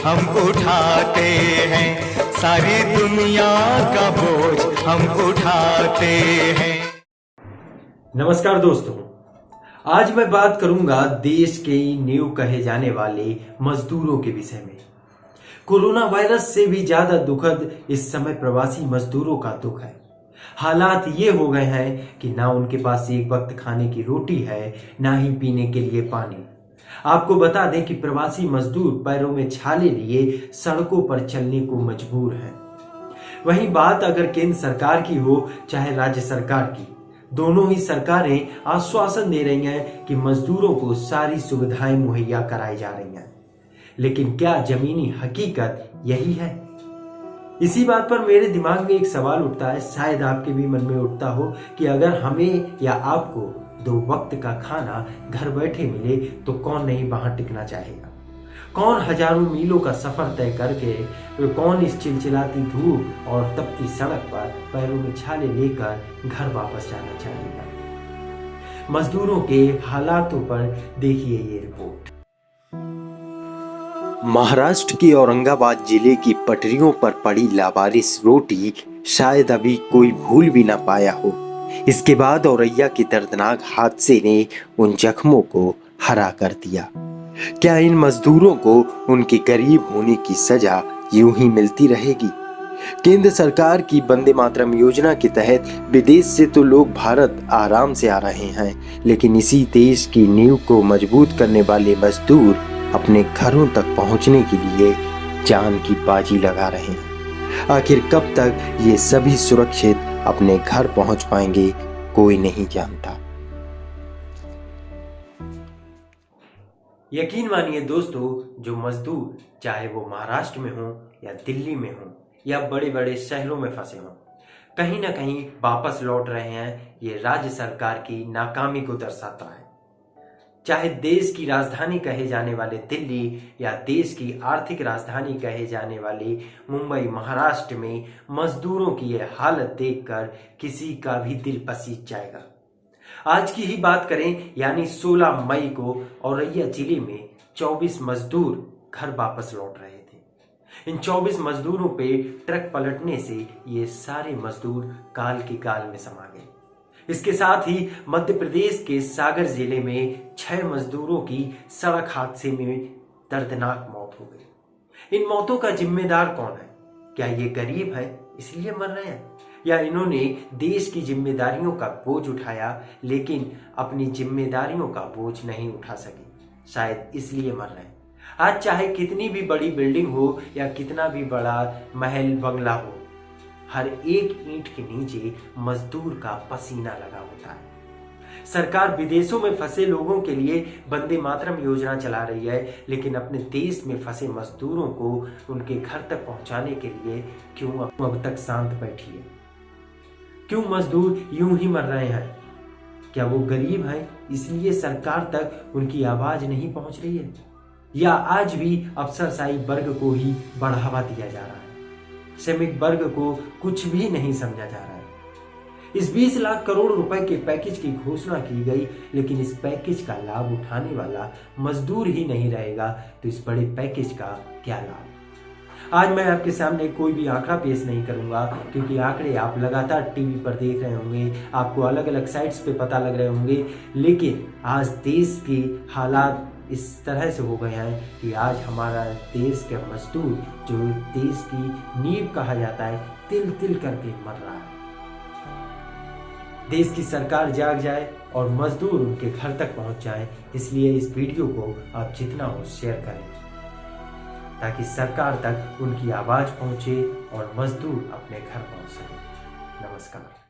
हम उठाते हैं, सारी दुनिया का बोझ हम उठाते हैं। नमस्कार दोस्तों, आज मैं बात करूंगा देश के नींव कहे जाने वाले मजदूरों के विषय में। कोरोना वायरस से भी ज्यादा दुखद इस समय प्रवासी मजदूरों का दुख है। हालात ये हो गए हैं कि ना उनके पास एक वक्त खाने की रोटी है, ना ही पीने के लिए पानी। आपको बता दें कि प्रवासी मजदूर पैरों में छाले लिए सड़कों पर चलने को मजबूर हैं। वहीं बात अगर केंद्र सरकार की हो चाहे राज्य सरकार की, दोनों ही सरकारें आश्वासन दे रही हैं कि मजदूरों को सारी सुविधाएं मुहैया कराई जा रही हैं, लेकिन क्या जमीनी हकीकत यही है? इसी बात पर मेरे दिमाग में एक सवाल उठता है, शायद आपके भी मन में उठता हो कि अगर हमें या आपको 2 वक्त का खाना घर बैठे मिले तो कौन नहीं वहां टिकना चाहेगा? कौन हजारों मीलों का सफर तय करके, कौन इस चिलचिलाती धूप और तपती सड़क पर पैरों में छाले लेकर घर वापस जाना चाहेगा? मजदूरों के हालातों पर देखिए ये रिपोर्ट। महाराष्ट्र के औरंगाबाद जिले की पटरियों पर पड़ी लावारिस रोटी शायद अभी कोई भूल भी ना पाया हो। इसके बाद औरैया की दर्दनाक हादसे ने उन जख्मों को हरा कर दिया। क्या इन मजदूरों को उनके गरीब होने की सजा यूं ही मिलती रहेगी? केंद्र सरकार की वंदे मातरम योजना के तहत विदेश से तो लोग भारत आराम से आ रहे हैं, लेकिन इसी देश की नींव को मजबूत करने वाले मजदूर अपने घरों तक पहुंचने के लिए जान की बाजी लगा रहे हैं। आखिर कब तक ये सभी सुरक्षित अपने घर पहुंच पाएंगे, कोई नहीं जानता। यकीन मानिए दोस्तों, जो मजदूर चाहे वो महाराष्ट्र में हो या दिल्ली में हो या बड़े बड़े शहरों में फंसे हों, कहीं ना कहीं वापस लौट रहे हैं। ये राज्य सरकार की नाकामी को दर्शाता है। चाहे देश की राजधानी कहे जाने वाले दिल्ली या देश की आर्थिक राजधानी कहे जाने वाली मुंबई, महाराष्ट्र में मजदूरों की यह हालत देखकर किसी का भी दिल पसीज जाएगा। आज की ही बात करें, यानी 16 मई को औरैया जिले में 24 मजदूर घर वापस लौट रहे थे। इन 24 मजदूरों पे ट्रक पलटने से ये सारे मजदूर काल की काल में समा गए। इसके साथ ही मध्य प्रदेश के सागर जिले में 6 मजदूरों की सड़क हादसे में दर्दनाक मौत हो गई। इन मौतों का जिम्मेदार कौन है? क्या ये गरीब है इसलिए मर रहे हैं, या इन्होंने देश की जिम्मेदारियों का बोझ उठाया लेकिन अपनी जिम्मेदारियों का बोझ नहीं उठा सके, शायद इसलिए मर रहे हैं? आज चाहे कितनी भी बड़ी बिल्डिंग हो या कितना भी बड़ा महल बंगला हो, हर एक ईंट के नीचे मजदूर का पसीना लगा होता है। सरकार विदेशों में फंसे लोगों के लिए वंदे मातरम योजना चला रही है, लेकिन अपने देश में फंसे मजदूरों को उनके घर तक पहुंचाने के लिए क्यों अब तक शांत बैठी है? क्यों मजदूर यूं ही मर रहे हैं? क्या वो गरीब हैं इसलिए सरकार तक उनकी आवाज नहीं पहुंच रही है, या आज भी अफसरशाही वर्ग को ही बढ़ावा दिया जा रहा है? श्रमिक वर्ग को कुछ भी नहीं समझा जा रहा है। इस 20 लाख करोड़ रुपए के पैकेज की घोषणा की गई, लेकिन इस पैकेज का लाभ उठाने वाला मजदूर ही नहीं रहेगा तो इस बड़े पैकेज का क्या लाभ? आज मैं आपके सामने कोई भी आंकड़ा पेश नहीं करूंगा, क्योंकि आंकड़े आप लगातार टीवी पर देख रहे होंगे, आपको अलग अलग साइट्स पे पता लग रहे होंगे, लेकिन आज देश के हालात इस तरह से हो गए हैं कि आज हमारा देश के मजदूर, जो देश की नींव कहा जाता है, तिल तिल करके मर रहा है। देश की सरकार जाग जाए और मजदूर उनके घर तक पहुंच जाए, इसलिए इस वीडियो को आप जितना हो शेयर करें, ताकि सरकार तक उनकी आवाज पहुंचे और मजदूर अपने घर पहुंच सके। नमस्कार।